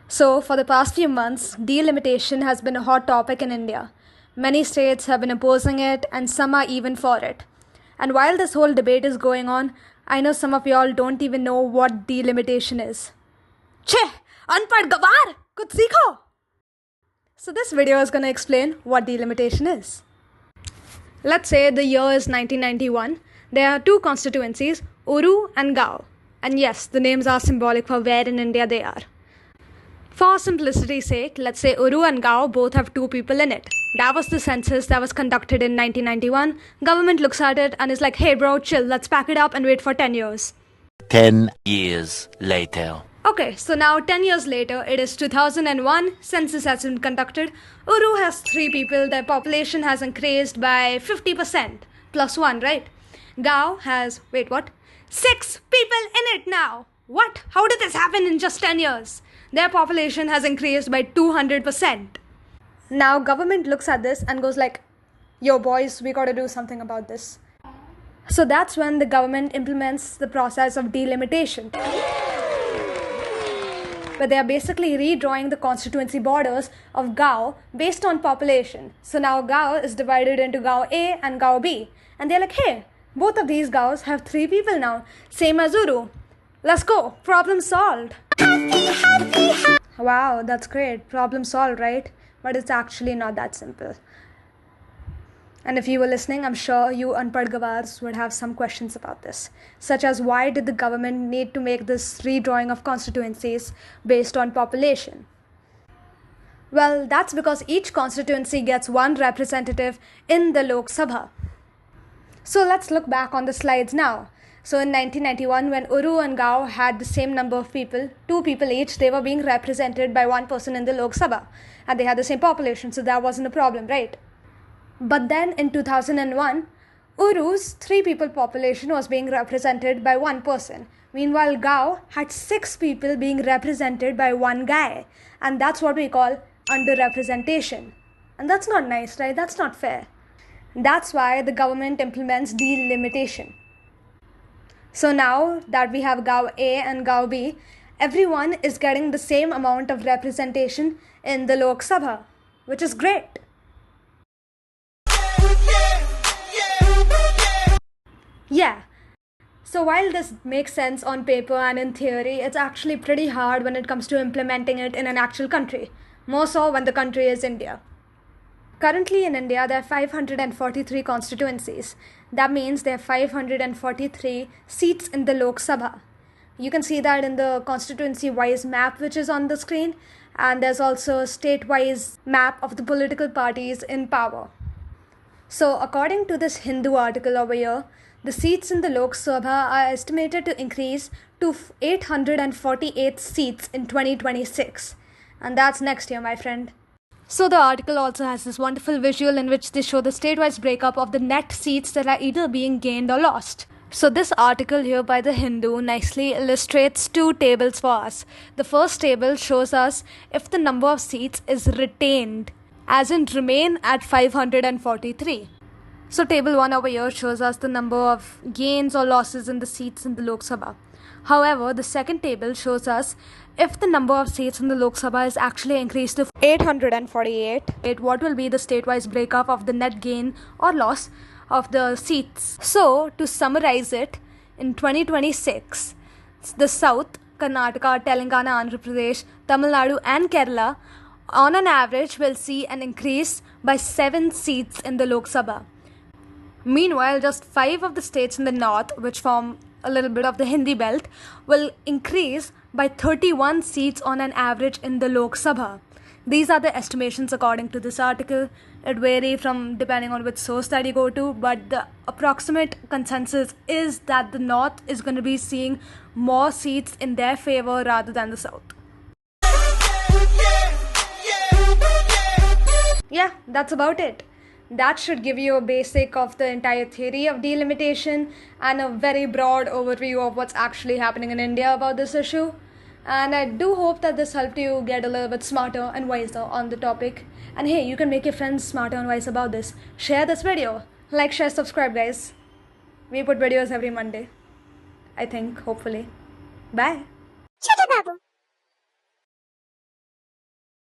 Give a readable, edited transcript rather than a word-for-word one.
So, for the past few months, delimitation has been a hot topic in India. Many states have been opposing it, and some are even for it. And while this whole debate is going on, I know some of y'all don't even know what delimitation is. Che! Unpad gawar! Kuch seekho! So, this video is going to explain what delimitation is. Let's say the year is 1991. There are two constituencies, Uru and Gao. And yes, the names are symbolic for where in India they are. For simplicity's sake, let's say Uru and Gao both have two people in it. That was the census that was conducted in 1991. Government looks at it and is like, hey bro, chill, let's pack it up and wait for 10 years. 10 years later. Okay, so now 10 years later, it is 2001, census has been conducted. Uru has 3 people, their population has increased by 50%, plus 1, right? Gao has, 6 people in it now. What? How did this happen in just 10 years? Their population has increased by 200%. Now government looks at this and goes like, yo boys, we gotta do something about this. So that's when the government implements the process of delimitation. But they are basically redrawing the constituency borders of Gao based on population. So now Gao is divided into Gao A and Gao B. And they're like, hey, both of these Gaos have 3 people now, same as Uru. Let's go, problem solved. Wow, that's great, problem solved, right? But it's actually not that simple. And if you were listening, I'm sure you unpad gawars would have some questions about this, such as why did the government need to make this redrawing of constituencies based on population? Well, that's because each constituency gets one representative in the Lok Sabha. So let's look back on the slides now. So in 1991, when Uru and Gao had the same number of people, 2 people each, they were being represented by 1 person in the Lok Sabha. And they had the same population, so that wasn't a problem, right? But then in 2001, Uru's 3 people population was being represented by 1 person. Meanwhile, Gao had 6 people being represented by 1 guy. And that's what we call underrepresentation. And that's not nice, right? That's not fair. That's why the government implements delimitation. So now that we have Gao A and Gao B, everyone is getting the same amount of representation in the Lok Sabha, which is great. Yeah. So while this makes sense on paper and in theory, it's actually pretty hard when it comes to implementing it in an actual country. More so when the country is India. Currently in India, there are 543 constituencies. That means there are 543 seats in the Lok Sabha. You can see that in the constituency-wise map which is on the screen. And there's also a state-wise map of the political parties in power. So according to this Hindu article over here, the seats in the Lok Sabha are estimated to increase to 848 seats in 2026. And that's next year, my friend. So the article also has this wonderful visual in which they show the state-wise breakup of the net seats that are either being gained or lost. So this article here by the Hindu nicely illustrates 2 tables for us. The first table shows us if the number of seats is retained, as in remain at 543. So table 1 over here shows us the number of gains or losses in the seats in the Lok Sabha. However, the second table shows us if the number of seats in the Lok Sabha is actually increased to 848, what will be the state-wise breakup of the net gain or loss of the seats. So, to summarize it, in 2026, the South, Karnataka, Telangana, Andhra Pradesh, Tamil Nadu and Kerala, on an average, will see an increase by 7 seats in the Lok Sabha. Meanwhile, just 5 of the states in the north, which form a little bit of the Hindi belt, will increase by 31 seats on an average in the Lok Sabha. These are the estimations according to this article. It varies from depending on which source that you go to, but the approximate consensus is that the north is going to be seeing more seats in their favor rather than the south. Yeah, that's about it. That should give you a basic of the entire theory of delimitation and a very broad overview of what's actually happening in India about this issue. And I do hope that this helped you get a little bit smarter and wiser on the topic. And hey, you can make your friends smarter and wise about this. Share this video. Like, share, subscribe, guys. We put videos every Monday. I think, hopefully. Bye. Chata babu.